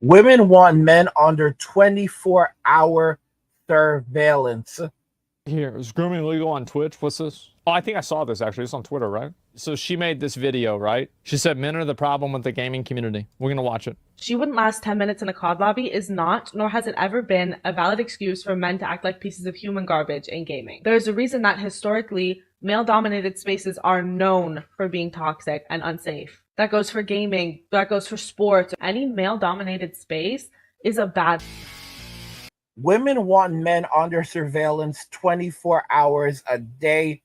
Women want men under 24-hour surveillance. Here, is grooming legal on Twitch? What's this? Oh, I think I saw this actually. It's on Twitter, right? So she made this video, right? She said men are the problem with the gaming community. We're gonna watch it. She wouldn't last 10 minutes in a COD lobby is not, nor has it ever been, a valid excuse for men to act like pieces of human garbage in gaming. There is a reason that historically, male-dominated spaces are known for being toxic and unsafe. That goes for gaming, that goes for sports. Any male-dominated space is a bad. Women want men under surveillance 24 hours a day.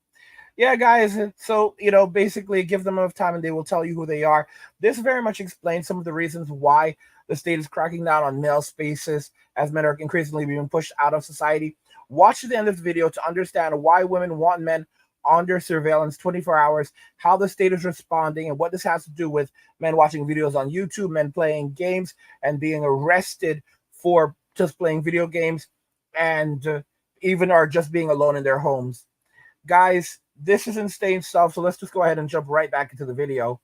Yeah, guys. So, basically give them enough time and they will tell you who they are. This very much explains some of the reasons why the state is cracking down on male spaces as men are increasingly being pushed out of society. Watch the end of the video to understand why women want men under surveillance 24 hours, how the state is responding, and what this has to do with men watching videos on YouTube, men playing games, and being arrested for just playing video games, and even are just being alone in their homes. Guys, this is insane stuff, so let's just go ahead and jump right back into the video.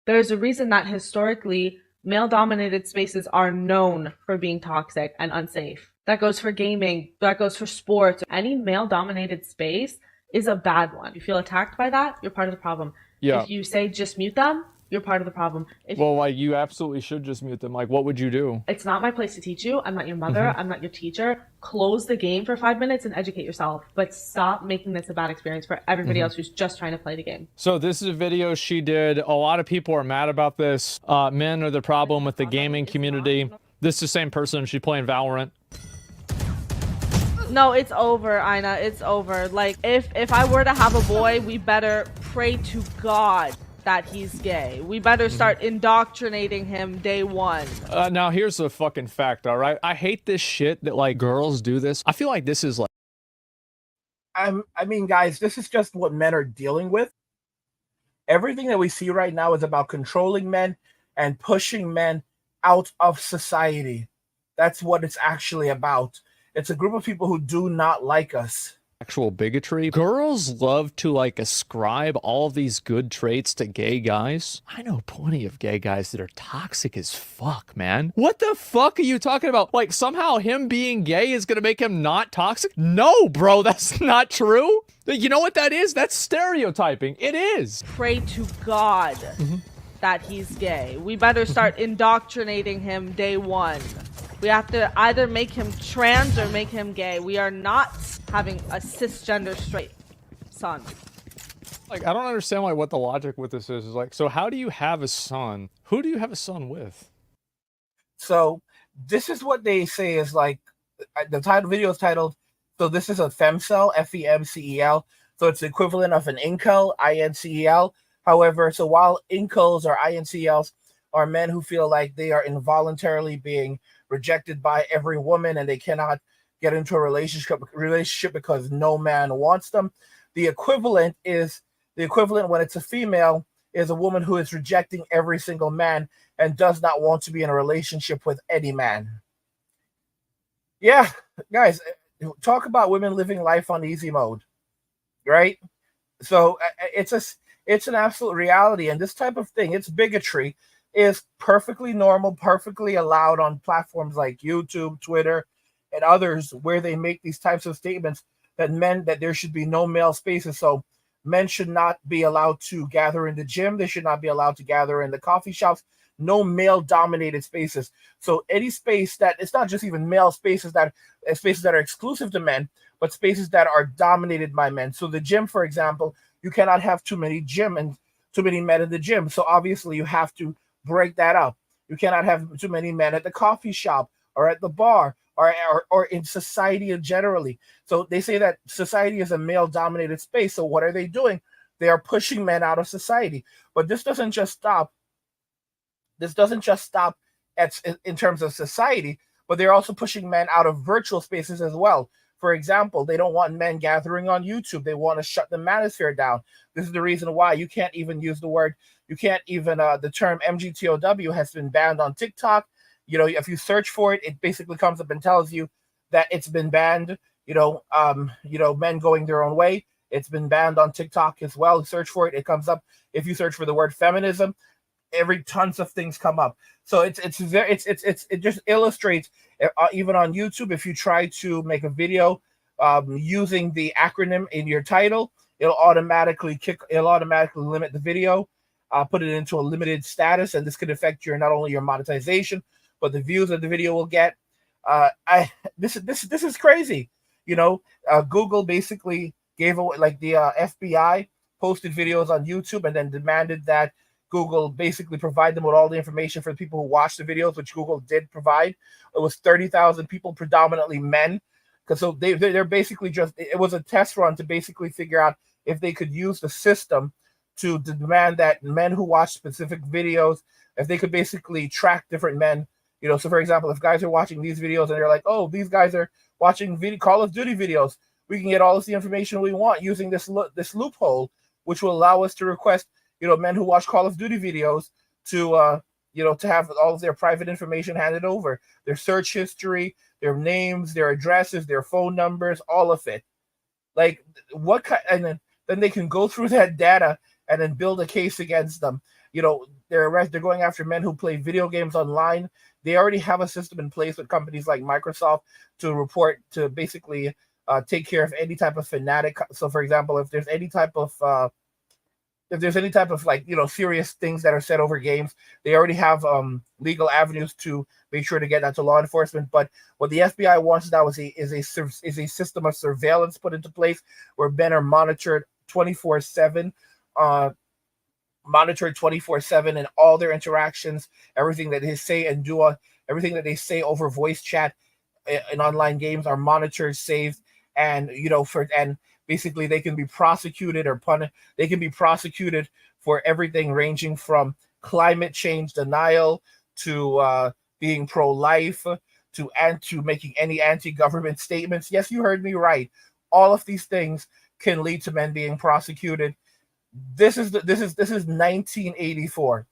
There's a reason that historically, male-dominated spaces are known for being toxic and unsafe. That goes for gaming, that goes for sports. Any male-dominated space is a bad one. If you feel attacked by that, you're part of the problem. Yeah. If you say just mute them, you're part of the problem. Well, like, you absolutely should just mute them. Like, what would you do? It's not my place to teach you. I'm not your mother. I'm not your teacher. Close the game for 5 minutes and educate yourself. But stop making this a bad experience for everybody else who's just trying to play the game. So this is a video she did. A lot of people are mad about this. Men are the problem with the gaming community. This is the same person. She's playing Valorant. No, it's over, Ina. It's over. Like, if I were to have a boy, we better pray to God that he's gay. We better start indoctrinating him day one. Now here's a fucking fact, all right? I hate this shit that, like, girls do this. I feel like this is like... I mean, guys, this is just what men are dealing with. Everything that we see right now is about controlling men and pushing men out of society. That's what it's actually about. It's a group of people who do not like us. Actual bigotry. Girls love to, like, ascribe all of these good traits to gay guys. I know plenty of gay guys that are toxic as fuck, man. What the fuck are you talking about? Like, somehow him being gay is gonna make him not toxic? No, bro, that's not true. You know what that is? That's stereotyping. It is. Pray to God that he's gay. We better start indoctrinating him day one. We have to either make him trans or make him gay. We are not having a cisgender straight son. Like, I don't understand what the logic with this is. Like, so how do you have a son? Who do you have a son with? So this is what they say is like, the title video is titled, so this is a femcel, FEMCEL. So it's the equivalent of an incel, INCEL. However, so while incels or INCELs are men who feel like they are involuntarily being rejected by every woman and they cannot get into a relationship because no man wants them. The equivalent when it's a female is a woman who is rejecting every single man and does not want to be in a relationship with any man. Yeah, guys, talk about women living life on easy mode, right? So it's an absolute reality, and this type of thing, it's bigotry, is perfectly normal, perfectly allowed on platforms like YouTube, Twitter, and others, where they make these types of statements that there should be no male spaces. So men should not be allowed to gather in the gym. They should not be allowed to gather in the coffee shops. No male dominated spaces. So any space that, it's not just even male spaces that are exclusive to men, but spaces that are dominated by men. So the gym, for example, you cannot have too many men in the gym. So obviously you have to break that up. You cannot have too many men at the coffee shop or at the bar or in society generally. So they say that society is a male-dominated space. So what are they doing? They are pushing men out of society. But this doesn't just stop. This doesn't just stop in terms of society, but they're also pushing men out of virtual spaces as well. For example, they don't want men gathering on YouTube. They want to shut the manosphere down. This is the reason why you can't even use the word. You can't even the term MGTOW has been banned on TikTok. You know, if you search for it, it basically comes up and tells you that it's been banned. Men going their own way. It's been banned on TikTok as well. Search for it; it comes up. If you search for the word feminism, tons of things come up. So it just illustrates, even on YouTube, if you try to make a video using the acronym in your title, it'll automatically limit the video, put it into a limited status, and this could affect not only your monetization, but the views that the video will get. This is crazy. Google basically gave away, like the FBI posted videos on YouTube and then demanded that Google basically provide them with all the information for the people who watch the videos, which Google did provide. It was 30,000 people, predominantly men. Because so they're basically it was a test run to basically figure out if they could use the system to demand that men who watch specific videos, if they could basically track different men. So for example, if guys are watching these videos and they're like, oh, these guys are watching Call of Duty videos, we can get all of the information we want using this loophole, which will allow us to request men who watch Call of Duty videos to to have all of their private information handed over, their search history, their names, their addresses, their phone numbers, all of it. Like what kind? And then they can go through that data and then build a case against them. They're going after men who play video games online. They already have a system in place with companies like Microsoft to basically take care of any type of fanatic. So for example, if there's any type of serious things that are said over games, they already have legal avenues to make sure to get that to law enforcement. But what the FBI wants now is a system of surveillance put into place where men are monitored 24/7, and all their interactions, everything that they say and do, everything that they say over voice chat in online games are monitored, saved, and basically they can be prosecuted or punished. They can be prosecuted for everything ranging from climate change denial to being pro-life to making any anti-government statements. Yes, you heard me right. All of these things can lead to men being prosecuted. This is 1984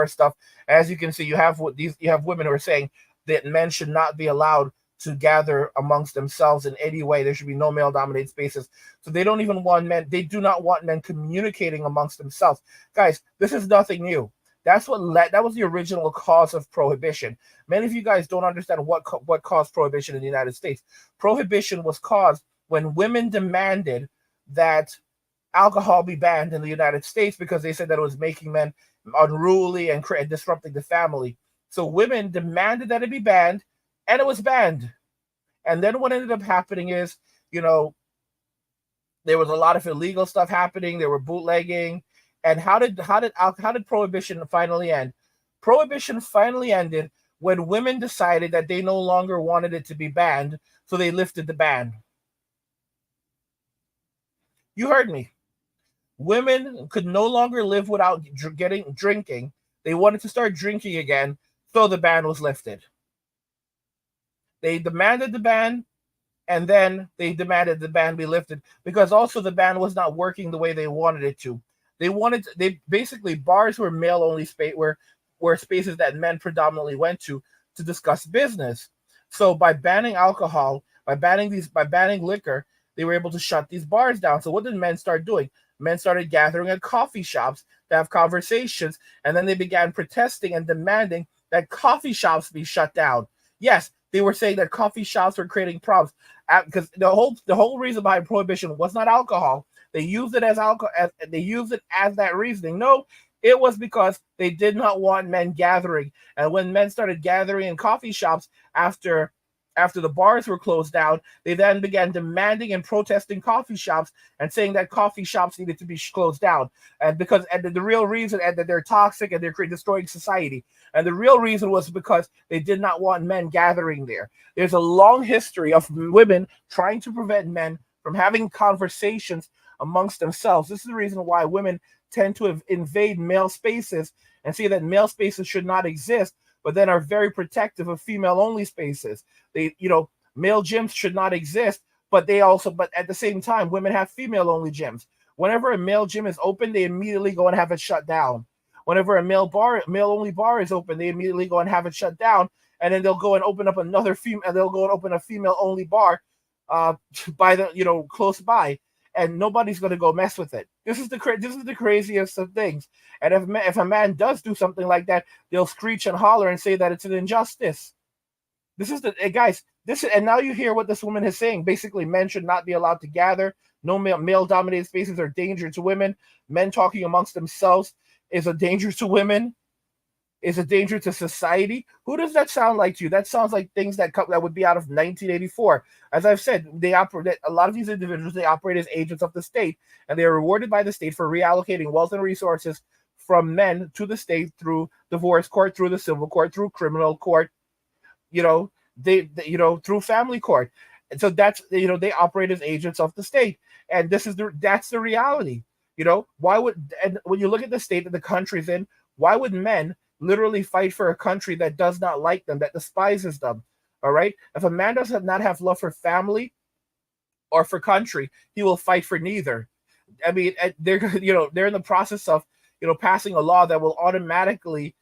stuff. As you can see, you have women who are saying that men should not be allowed to gather amongst themselves in any way. There should be no male-dominated spaces. So they don't even want men. They do not want men communicating amongst themselves. Guys, this is nothing new. That was the original cause of prohibition. Many of you guys don't understand what caused prohibition in the United States. Prohibition was caused when women demanded that alcohol be banned in the United States because they said that it was making men unruly and disrupting the family. So women demanded that it be banned, and it was banned. And then what ended up happening is, there was a lot of illegal stuff happening. They were bootlegging. And how did prohibition finally end? Prohibition finally ended when women decided that they no longer wanted it to be banned, so they lifted the ban. You heard me. Women could no longer live without drinking. They wanted to start drinking again, so the ban was lifted. They demanded the ban, and then they demanded the ban be lifted because also the ban was not working the way they wanted it to. They basically, bars were male-only space, were spaces that men predominantly went to discuss business. So by banning alcohol, by banning liquor, they were able to shut these bars down. So what did men start doing? Men started gathering at coffee shops to have conversations, and then they began protesting and demanding that coffee shops be shut down. Yes, they were saying that coffee shops were creating problems because the whole reason behind prohibition was not alcohol. They used it as alcohol. They used it as that reasoning. No, it was because they did not want men gathering. And when men started gathering in coffee shops after the bars were closed down, they then began demanding and protesting coffee shops and saying that coffee shops needed to be closed down. And the real reason, and that they're toxic and they're destroying society. And the real reason was because they did not want men gathering there. There's a long history of women trying to prevent men from having conversations amongst themselves. This is the reason why women tend to invade male spaces and say that male spaces should not exist, but then are very protective of female-only spaces. Male gyms should not exist, but at the same time, women have female-only gyms. Whenever a male gym is open, they immediately go and have it shut down. Whenever a male-only bar is open, they immediately go and have it shut down, and then they'll go and open up a female-only bar close by. and nobody's going to go mess with it. This is the craziest of things. And if a man does do something like that, they'll screech and holler and say that it's an injustice. This is the guys. And now you hear what this woman is saying. Basically, men should not be allowed to gather. No male-dominated spaces are danger to women. Men talking amongst themselves is a danger to women. Is a danger to society. Who does that sound like to you? That sounds like things that would be out of 1984. As I've said, a lot of these individuals, they operate as agents of the state, and they are rewarded by the state for reallocating wealth and resources from men to the state through divorce court, through the civil court, through criminal court, they through family court. And so that's, they operate as agents of the state. And that's the reality. Why would, and when you look at the state that the country's in, why would men literally fight for a country that does not like them, that despises them? All right. If a man does not have love for family or for country, he will fight for neither. I mean, they're in the process of passing a law that will automatically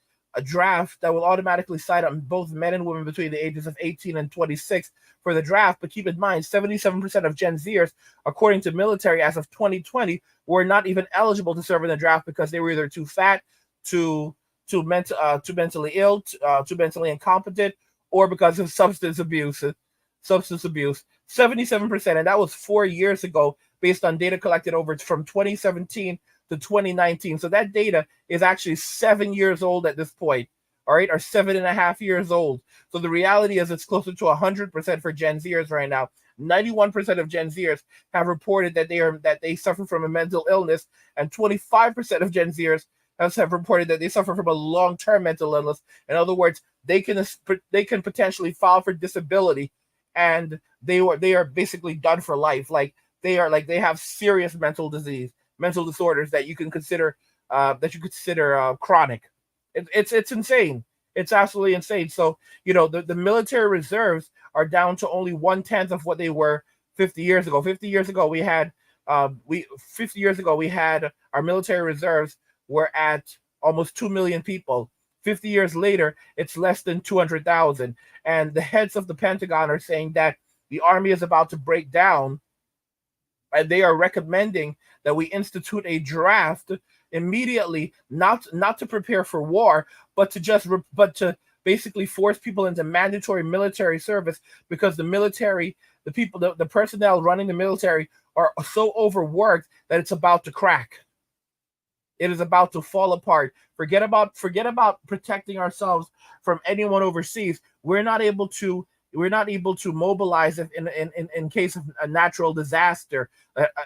sign up both men and women between the ages of 18 and 26 for the draft. But keep in mind, 77% of Gen Zers, according to military as of 2020, were not even eligible to serve in the draft because they were either too fat, too mentally ill, too mentally incompetent, or because of substance abuse. 77%, and that was 4 years ago, based on data collected from 2017 to 2019. So that data is actually 7 years old at this point, all right, or 7.5 years old. So the reality is it's closer to 100% for Gen Zers right now. 91% of Gen Zers have reported that they suffer from a mental illness, and 25% of Gen Zers have reported that they suffer from a long-term mental illness. In other words, they can potentially file for disability, and they are basically done for life. They have serious mental disorders that you can consider chronic. It's insane. It's absolutely insane. So the military reserves are down to only 1/10 of what they were 50 years ago. 50 years ago we had our military reserves were at almost 2 million people. 50 years later, it's less than 200,000. And the heads of the Pentagon are saying that the army is about to break down, and they are recommending that we institute a draft immediately, not to prepare for war, but to basically force people into mandatory military service, because the military, the personnel running the military are so overworked that it's about to crack. It is about to fall apart. Forget about protecting ourselves from anyone overseas. We're not able to mobilize in case of a natural disaster,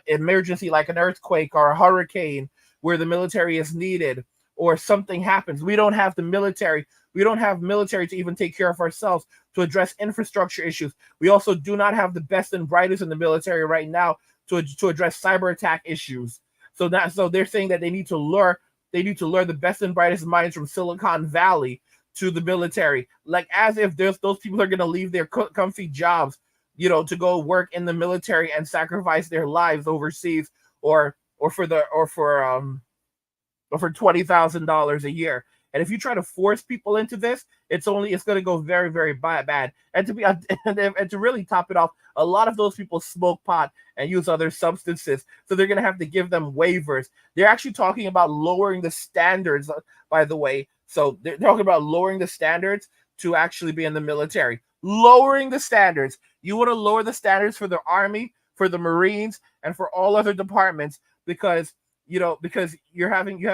emergency like an earthquake or a hurricane, where the military is needed, or something happens. We don't have the military. We don't have military to even take care of ourselves, to address infrastructure issues. We also do not have the best and brightest in the military right now to address cyber attack issues. So they're saying that they need to lure the best and brightest minds from Silicon Valley to the military, like as if those people are going to leave their comfy jobs, to go work in the military and sacrifice their lives overseas, or for $20,000 a year. And if you try to force people into this, it's going to go very, very bad. And to really top it off, a lot of those people smoke pot and use other substances, so they're going to have to give them waivers. They're actually talking about lowering the standards, by the way. So they're talking about lowering the standards to actually be in the military. Lowering the standards. You want to lower the standards for the Army, for the Marines, and for all other departments, because you have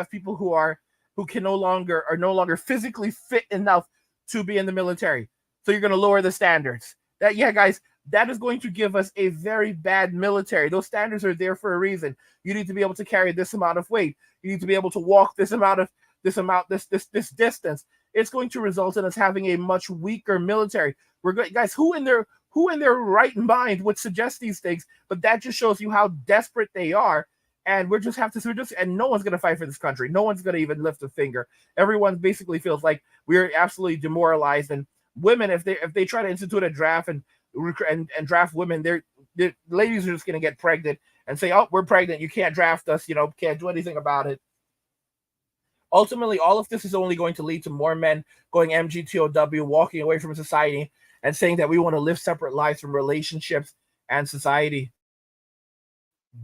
people who are no longer physically fit enough to be in the military. So you're going to lower the standards. Guys, that is going to give us a very bad military. Those standards are there for a reason. You need to be able to carry this amount of weight. You need to be able to walk this distance. It's going to result in us having a much weaker military. Guys, who in their right mind would suggest these things? But that just shows you how desperate they are. And and no one's going to fight for this country. No one's going to even lift a finger. Everyone basically feels like we're absolutely demoralized. And women, if they try to institute a draft and draft women, the ladies are just going to get pregnant and say, "Oh, we're pregnant. You can't draft us. Can't do anything about it." Ultimately, all of this is only going to lead to more men going MGTOW, walking away from society, and saying that we want to live separate lives from relationships and society.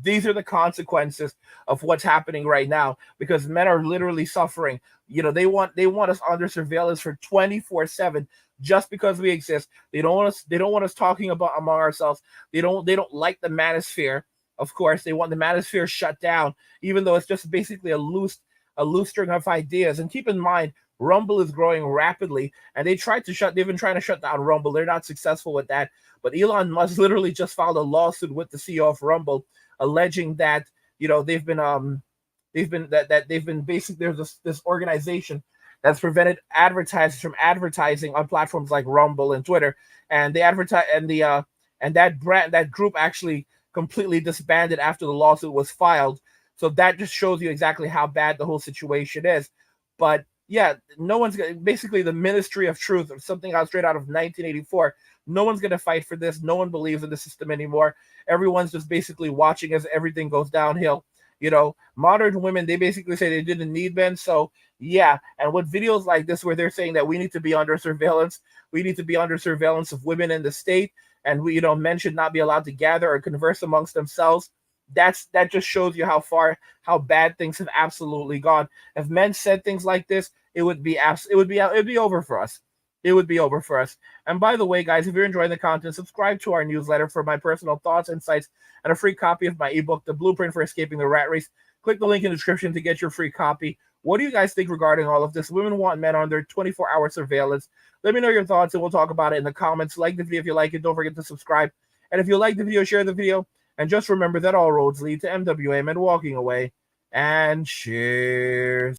These are the consequences of what's happening right now, because men are literally suffering. They want us under surveillance for 24/7 just because we exist. They don't want us talking about among ourselves. They don't like the manosphere. Of course, they want the manosphere shut down, even though it's just basically a loose string of ideas. And keep in mind, Rumble is growing rapidly, and they've been trying to shut down Rumble. They're not successful with that. But Elon Musk literally just filed a lawsuit with the CEO of Rumble, alleging that they've been basically, there's this organization that's prevented advertisers from advertising on platforms like Rumble and Twitter, and they advertise and that group actually completely disbanded after the lawsuit was filed. So that just shows you exactly how bad the whole situation is. But yeah, no one's gonna, basically the Ministry of Truth, or something out straight out of 1984. No one's going to fight for this. No one believes in the system anymore. Everyone's just basically watching as everything goes downhill. Modern women, they basically say they didn't need men. So yeah, and with videos like this where they're saying that we need to be under surveillance, of women in the state, and men should not be allowed to gather or converse amongst themselves. That just shows you how bad things have absolutely gone. If men said things like this, it would be over for us. It would be over for us. And by the way, guys, if you're enjoying the content, subscribe to our newsletter for my personal thoughts, insights, and a free copy of my ebook, The Blueprint for Escaping the Rat Race. Click the link in the description to get your free copy. What do you guys think regarding all of this? Women want men under 24-hour surveillance. Let me know your thoughts, and we'll talk about it in the comments. Like the video if you like it. Don't forget to subscribe. And if you like the video, share the video. And just remember that all roads lead to MWM and walking away. And cheers.